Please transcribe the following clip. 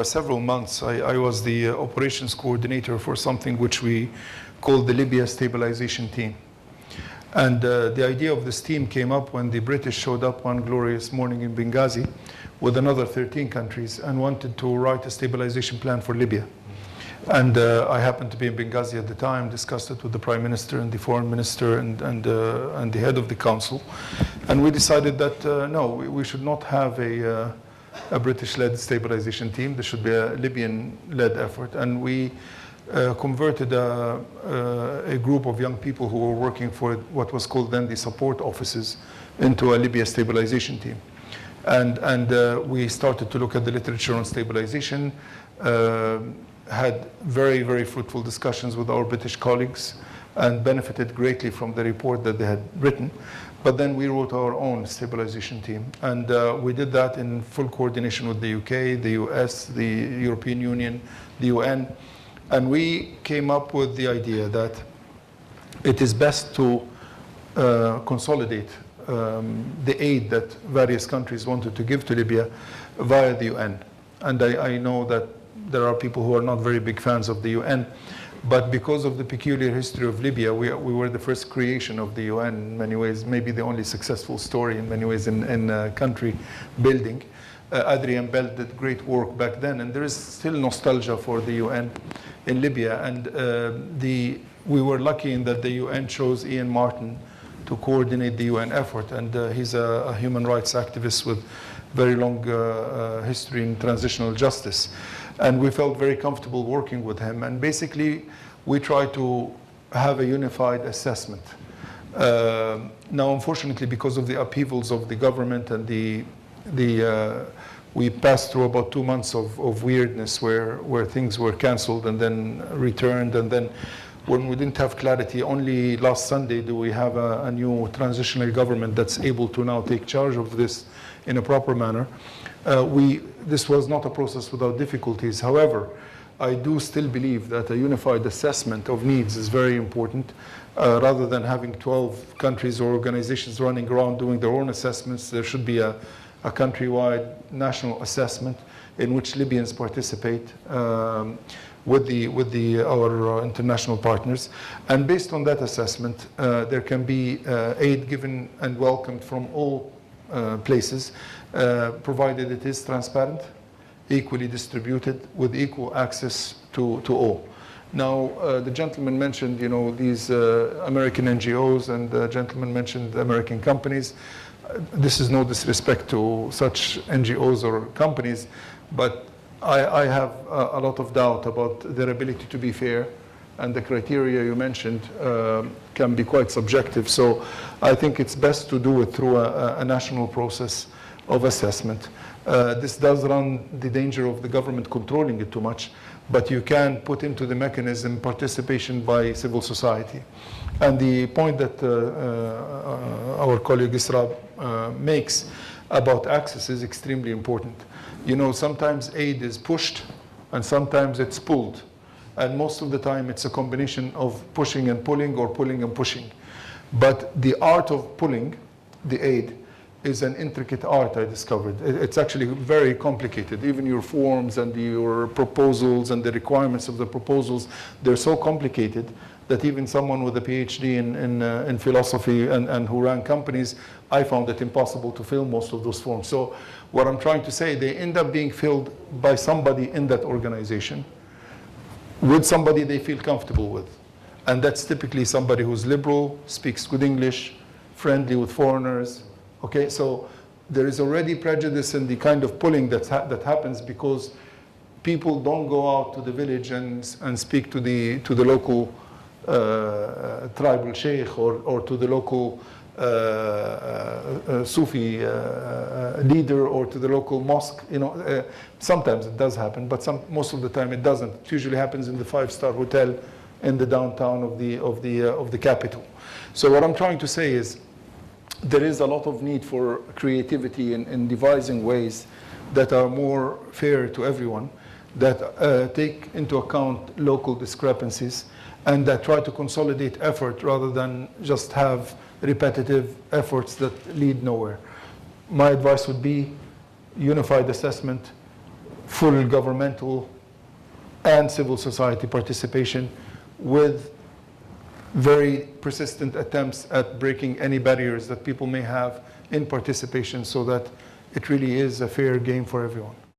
several months, I was the operations coordinator for something which we called the Libya Stabilization Team. And the idea of this team came up when the British showed up one glorious morning in Benghazi with another 13 countries and wanted to write a stabilization plan for Libya. And I happened to be in Benghazi at the time, discussed it with the Prime Minister and the Foreign Minister and the head of the Council. And we decided that, no, we should not have a British-led stabilization team. There should be a Libyan-led effort. And we converted a group of young people who were working for what was called then the support offices into a Libya stabilization team. And we started to look at the literature on stabilization, had very, very fruitful discussions with our British colleagues and benefited greatly from the report that they had written. But then we wrote our own stabilization team. And we did that in full coordination with the UK, the US, the European Union, the UN. And we came up with the idea that it is best to consolidate the aid that various countries wanted to give to Libya via the UN. And I know that there are people who are not very big fans of the UN, but because of the peculiar history of Libya, we were the first creation of the UN in many ways, maybe the only successful story in many ways in country building. Adrian Bell did great work back then, and there is still nostalgia for the UN in Libya. And we were lucky in that the UN chose Ian Martin to coordinate the UN effort, and he's a human rights activist with very long history in transitional justice. And we felt very comfortable working with him. And basically, we tried to have a unified assessment. Now, unfortunately, because of the upheavals of the government and we passed through about 2 months of weirdness where things were canceled and then returned. And then when we didn't have clarity, only last Sunday do we have a new transitional government that's able to now take charge of this in a proper manner. This was not a process without difficulties. However, I do still believe that a unified assessment of needs is very important. Rather than having 12 countries or organizations running around doing their own assessments, there should be a countrywide national assessment in which Libyans participate with our international partners. And based on that assessment, there can be aid given and welcomed from all places, provided it is transparent, equally distributed, with equal access to all. Now, the gentleman mentioned, these American NGOs, and the gentleman mentioned American companies. This is no disrespect to such NGOs or companies, but I have a lot of doubt about their ability to be fair, and the criteria you mentioned can be quite subjective. So I think it's best to do it through a national process of assessment. This does run the danger of the government controlling it too much, but you can put into the mechanism participation by civil society. And the point that our colleague Isra makes about access is extremely important. Sometimes aid is pushed and sometimes it's pulled. And most of the time it's a combination of pushing and pulling, or pulling and pushing. But the art of pulling the aid is an intricate art, I discovered. It's actually very complicated. Even your forms and your proposals and the requirements of the proposals, they're so complicated that even someone with a PhD in philosophy and who ran companies, I found it impossible to fill most of those forms. So what I'm trying to say, they end up being filled by somebody in that organization, with somebody they feel comfortable with. And that's typically somebody who's liberal, speaks good English, friendly with foreigners. Okay, so there is already prejudice in the kind of pulling that happens, because people don't go out to the village and speak to the local tribal sheikh or to the local Sufi leader or to the local mosque. Sometimes it does happen, but most of the time it doesn't. It usually happens in the 5-star hotel in the downtown of the capital. So what I'm trying to say is, there is a lot of need for creativity in devising ways that are more fair to everyone, that take into account local discrepancies, and that try to consolidate effort rather than just have repetitive efforts that lead nowhere. My advice would be unified assessment, full governmental and civil society participation with very persistent attempts at breaking any barriers that people may have in participation so that it really is a fair game for everyone.